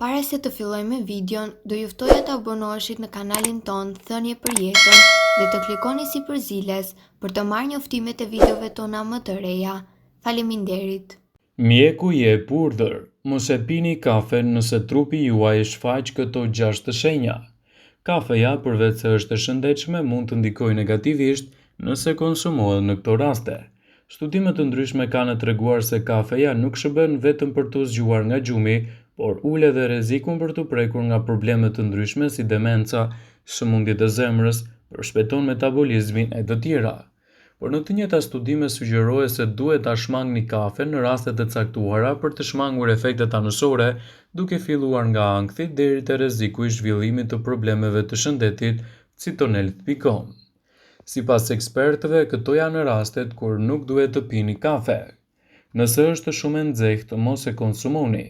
Para se të fillojmë me videon, do ju ftoja të abonoheshit në kanalin ton Thënie për Jetën dhe të klikoni si përziles për të marrë njoftimet e videove tona më të reja. Faleminderit. Mjeku jep urdhër, mos e pini kafe nëse trupi juaj e shfaq këto 6 shenja. Kafeja, përveç se është e shëndetshme, mund të ndikojë negativisht nëse konsumohet në këto raste. Studime të ndryshme kanë treguar se kafeja nuk shërben vetëm për të zgjuar nga gjumi, por ul edhe rrezikun për të prekur nga probleme të ndryshme si demenca, sëmundjet e zemrës, përshpejton metabolizmin e të tjera. Por në të njëjta studime sugjerohet se duhet ta shmangni kafen në raste të caktuara për të shmangur efektet anësore, duke filluar nga ankthi deri te rreziku i zhvillimit të problemeve të shëndetit, citonel.com. Sipas ekspertëve, këto janë rastet kur nuk duhet të pini kafe. Nëse është shumë e nxehtë, mos e konsumoni.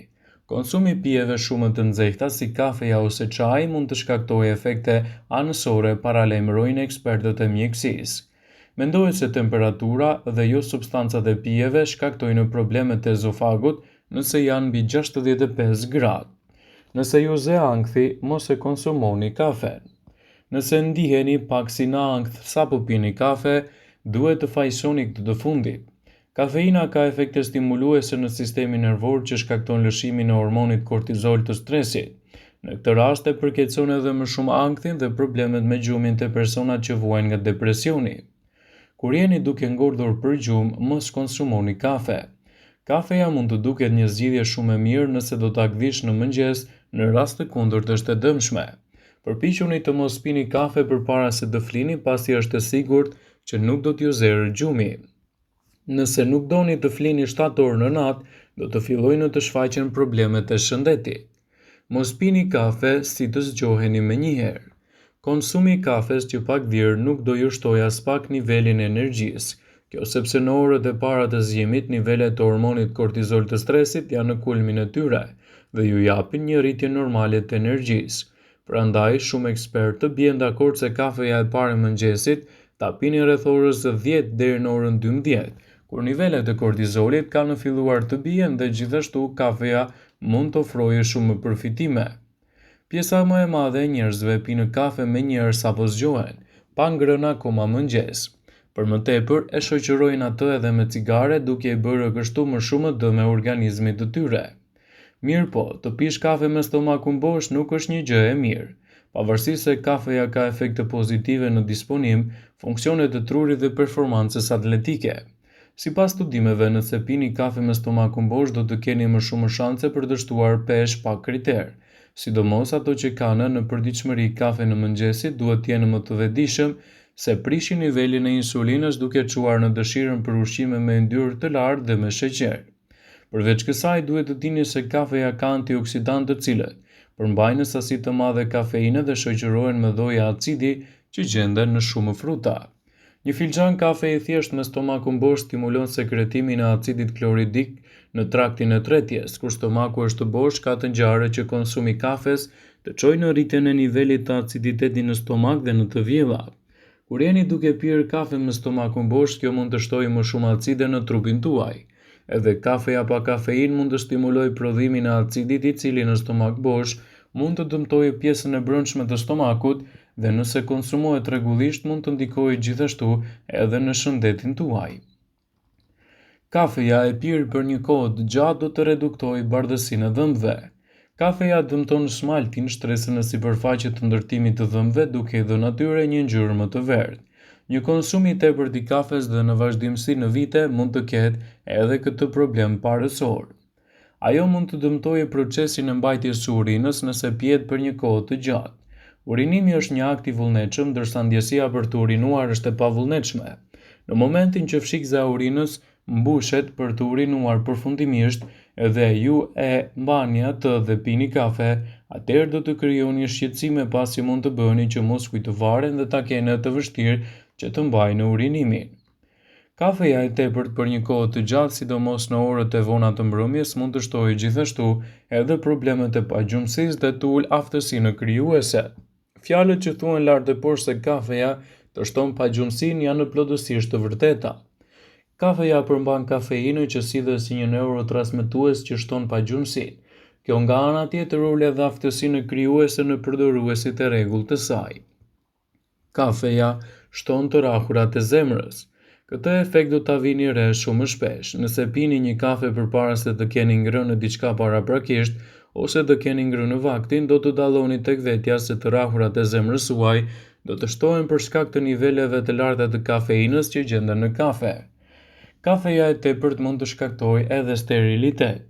Konsumi pijeve shumë të nxehta si kafeja ose çaji mund të shkaktojë efekte anësore, paralajmërojnë ekspertët e mjekësisë. Mendohet se temperatura dhe jo substancat e pijeve shkaktojnë problemet e ezofagut nëse janë mbi 65 gradë. Nëse ju ze ankthi, mos e konsumoni kafen. Nëse ndiheni pak si në ankth sapo pini kafe, duhet të fajsoni këtë të fundit. Kafeina ka efekte stimuluese në sistemin nervor që shkakton lëshimin e hormonit kortizol të stresit. Në këtë rast e përkeqëson edhe më shumë ankthin dhe problemet me gjumin te personat që vuajnë nga depresioni. Kur jeni duke ngordhur për gjumë, mos konsumoni kafe. Kafeja mund të duket një zgjidhje shumë e mirë nëse do ta gdhish në mëngjes, në rast të kundërt është e dëmshme. Përpiquni të mos pini kafe përpara se të flini, pasi është e sigurt që nuk do t'ju zerë gjumi. Nëse nuk doni të flini 7 orë në natë, do të fillojnë të shfaqen problemet e shëndetit. Mos pini kafe si të zgjoheni menjëherë. Konsumi i kafes që pak dhirë nuk do ju shtojë as pak nivelin e energjisë. Kjo sepse në orët e para të zgjimit, nivelet e hormonit kortizol të stresit janë në kulmin e tyre dhe ju japin një rritje normale të energjisë. Prandaj, shumë ekspertë bien dakord se kafeja e parë e mëngjesit ta pini rreth orës 10 deri në orën 12, kur nivelet e kortizolit kanë filluar të bien dhe gjithashtu kafeja mund të ofrojë shumë përfitime. Pjesa më e madhe e njerëzve pinë kafe menjëherë sapo zgjohen, pa ngrënë akoma mëngjes. Për më tepër, e shoqërojnë atë edhe me cigare, duke i bërë kështu më shumë dëm organizmit të tyre. Mirë po, të pish kafe me stomakun bosh nuk është një gjë e mirë. Pavarësisht se kafeja ka efekte pozitive në disponim, funksionet e trurit dhe performancës atletike. Sipas studimeve, nëse pini kafe me stomakun bosh, do të keni më shumë shanse për të shtuar peshë pa kriter. Sidomos ato që kanë në përditshmëri kafe në mëngjesit duhet të jenë më të vetëdijshëm se prishin nivelin e insulinës duke çuar në dëshirën për ushqime me yndyrë të lartë dhe me sheqer. Përveç kësaj, duhet të dini se kafeja ka antioksidantë të cilët përmbajnë sasi të madhe kafeine dhe shoqërohen me lloje acidi që gjenden në shumë fruta. Një filxhan kafe i thjesht me stomakun bosh stimulon sekretimin e acidit kloridik në traktin e tretjes. Kur stomaku është bosh, ka të ngjarë që konsumi i kafes të çojë në rritjen e nivelit të aciditetit në stomak dhe në të vjellat. Kur jeni duke pirë kafe me stomakun bosh, kjo mund të shtojë më shumë acide në trupin tuaj. Edhe kafeja pa kafein mund të stimulojë prodhimin e acidit i cili në stomak bosh mund të dëmtojë pjesën e brendshme të stomakut dhe nëse konsumohet rregullisht mund të ndikojë gjithashtu edhe në shëndetin tuaj. Kafeja e pirë për një kohë të gjatë do të reduktojë bardhësinë e dhëmbëve. Kafeja dëmton smaltin, stresën në sipërfaqe të ndërtimit të dhëmbëve duke i dhënë atyre një ngjyrë më të verdhë. Një konsum i tepërt i kafes dhe në vazhdimsi në vite mund të ketë edhe këtë problem parësor. Ajo mund të dëmtojë procesin e mbajtjes së urinës nëse pihet për një kohë të gjatë. Urinimi është një akt i vullnetshëm, ndërsa ndjesia për të urinuar është e pavullnetshme. Në momentin që fshikëza e urinës mbushet për të urinuar përfundimisht dhe ju e mbani atë dhe pini kafe, atëherë do të krijoni shqetësime pasi mund të bëheni që muskujt të varen dhe ta keni të vështirë që të mbajnë urinimin. Kafeja e tepërt për një kohë të gjatë, sidomos në orët e vona të mbrëmjes, mund të shtojë gjithashtu edhe problemet e pagjumësisë dhe të ulë aftësinë krijuese. Fjalët që thuhen lart e poshtë se kafeja të shton pagjumësinë janë plotësisht të vërteta. Kafeja përmban kafeinën që sidhet si një neurotransmetues që shton pagjumësinë. Kjo nga ana tjetër u lidh aftësinë krijuese në përdoruesit e rregullt të saj. Kafeja shton të rahurat e zemrës. Këtë efekt do ta vini re shumë shpesh nëse pini një kafe përpara se të keni ngrënë diçka paraprakisht ose të keni ngrënë vaktin, do të dalloni tek vetja se të rahurat e zemrës suaj do të shtohen për shkak të niveleve të larta të kafeinës që gjenden në kafe. Kafeja e tepërt mund të shkaktojë edhe sterilitet.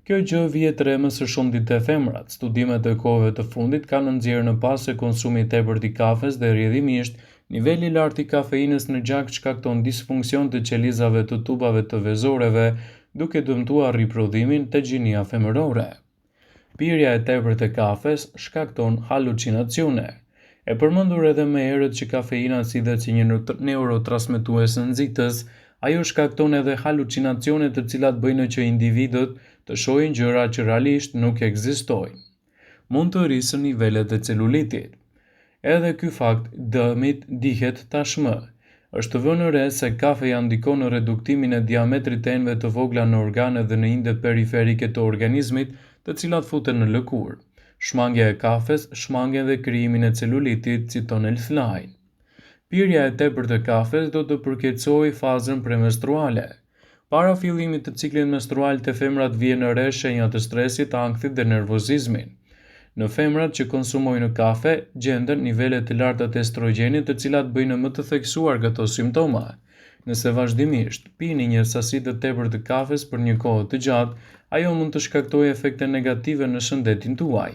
Kjo gjë vihet re më së shumti te femrat. Studimet e kohëve të fundit kanë nxjerrë në pas se konsumi i tepërt i kafes dhe rrjedhimisht niveli i lartë i kafeinës në gjak shkakton disfunksion të qelizave të tubave të vezoreve, duke dëmtuar riprodhimin të gjinia femërore. Pirja e tepërt e kafes shkakton halucinacione. E përmendur edhe më herët që kafeina sidhet si një neurotransmetues nxitës, ajo shkakton edhe halucinacione të cilat bëjnë që individët të shohin gjëra që realisht nuk ekzistojnë. Mund të rrisë nivelet e celulitit. Edhe ky fakt dëmit dihet tashmë. Është vënë re se kafeja ndikon në reduktimin e diametrit të enëve të vogla në organe dhe në indet periferike të organizmit, të cilat futen në lëkurë. Shmangja e kafes shmangen dhe krijimin e celulitit, citon Elfline. Pirja e tepërt të kafes do të përkeçojë fazën premenstruale. Para fillimit të ciklit menstrual të femrat vjen në re shenja të stresit, ankthit dhe nervozizmin. Në femrat që konsumojnë kafe, gjenden nivele të larta të estrogjenit, të cilat bëjnë më të theksuar këto simptoma. Nëse vazhdimisht pini një sasi të tepërt të kafes për një kohë të gjatë, ajo mund të shkaktojë efekte negative në shëndetin tuaj.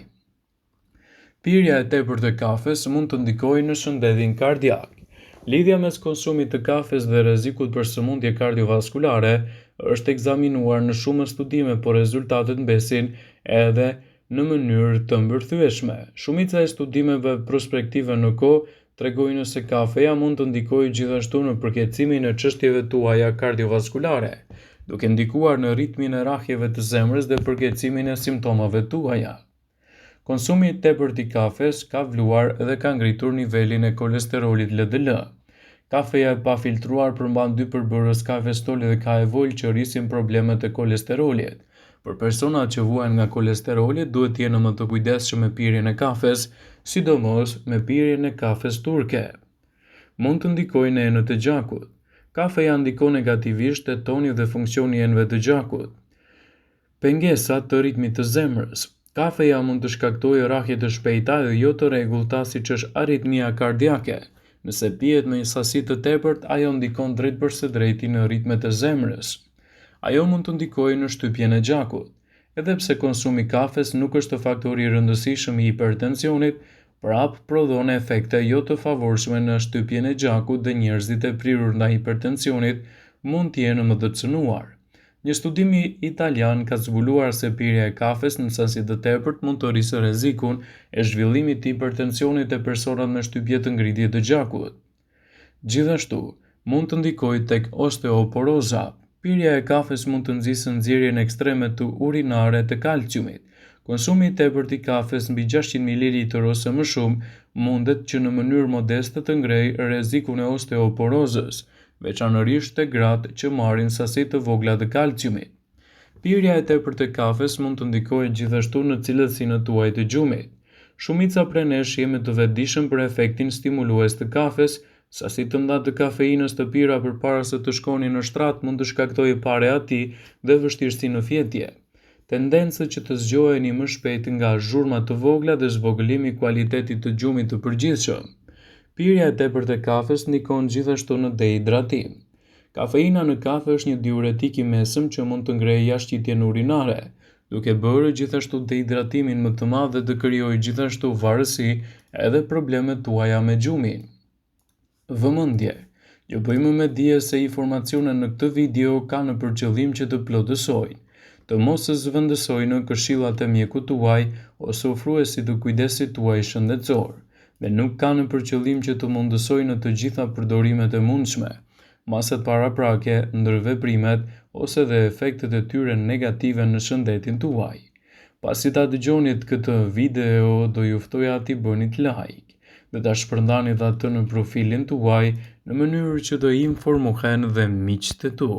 Pirja e tepërt të kafes mund të ndikojë në shëndetin kardiak. Lidhja mes konsumit të kafes dhe rrezikut për sëmundje kardiovaskulare është ekzaminuar në shumë studime, por rezultatet mbesin edhe në mënyrë të mbërthyeshme. Shumica e studimeve prospektive në kohë tregojnë se kafeja mund të ndikojë gjithashtu në përkeçimin e çështjeve tuaja kardiovaskulare, duke ndikuar në ritmin e rrahjeve të zemrës dhe përkeçimin e simptomave tuaja. Konsumi i tepërt i kafes ka vluar dhe ka ngritur nivelin e kolesterolit LDL. Kafeja e pafiltruar përmban 2 përbërës kafestol dhe ka evol që rrisin problemet e kolesterolit. Për personat që vuajnë nga kolesteroli, duhet të jenë më të kujdesshëm me pirjen e kafes, sidomos me pirjen e kafes turke. Mund të ndikojë në enët e gjakut. Kafeja ndikon negativisht te toni dhe funksioni i enëve të gjakut. Pengesa të ritmit të zemrës. Kafeja mund të shkaktojë rrahje të shpejta dhe jo të rregullta, siç është aritmia kardiake. Nëse pihet me një sasi të tepërt, ajo ndikon drejtpërsëdrejti në ritmet e zemrës. Ajo mund të ndikojë në shtypjen e gjakut. Edhe pse konsumi i kafes nuk është faktori i rëndësishëm i hipertensionit, prap prodhon efekte jo të favorshme në shtypjen e gjakut dhe njerëzit e prirur ndaj hipertensionit mund të jenë më të cënuar. Një studim italian ka zbuluar se pirja e kafes në sasi të tepërt mund të rrisë rrezikun e zhvillimit të hipertensionit te personat me shtypje të ngritje të gjakut. Gjithashtu, mund të ndikojë tek osteoporoza. Pirja e kafes mund të nxjisë nxjerrjen ekstreme të urinare të kalciumit. Konsumi i tepërt i kafes mbi 600 ml ose më shumë mundet që në mënyrë modeste të ngrejë rrezikun e osteoporozës, veçanërisht te gratë që marrin sasi të vogla të kalciumit. Pirja e tepërt e kafes mund të ndikojë gjithashtu në cilësinë tuaj të gjumit. Shumica prej nesh jemi të vetëdijshëm për efektin stimulues të kafes. Sasi të mëdha të kafeinës të pira përpara se të shkoni në shtrat mund të shkaktojë parë ati dhe vështirësi në fjetje. Tendencë që të zgjoheni më shpejt nga zhurma të vogla dhe zvogëlimi i kualitetit të gjumit të përgjithshëm. Pirja e tepërt e kafes ndikon gjithashtu në dehidratim. Kafeina në kafe është një diuretik i mesëm që mund të ngrejë jashtëqitjen urinare, duke bërë gjithashtu dehidratimin më të madh dhe të krijojë gjithashtu varësi edhe problemet tuaja me gjumin. Vëmendje. Jo bëjmë me dije se informacionet në këtë video kanë për qëllim që të plotësojnë, të mos e zëvendësojnë këshillat e mjekut tuaj ose ofruesit të kujdesit tuaj shëndetësor, dhe nuk kanë për qëllim që të mundësojnë të gjitha përdorimet e mundshme, masat paraprake, ndërveprimet ose dhe efektet e tyre negative në shëndetin tuaj. Pasi ta dëgjonit këtë video, do ju ftoja t'i bënit like dhe ta shpërndanit atë në profilin tuaj në mënyrë që të informohen dhe miqtë tu.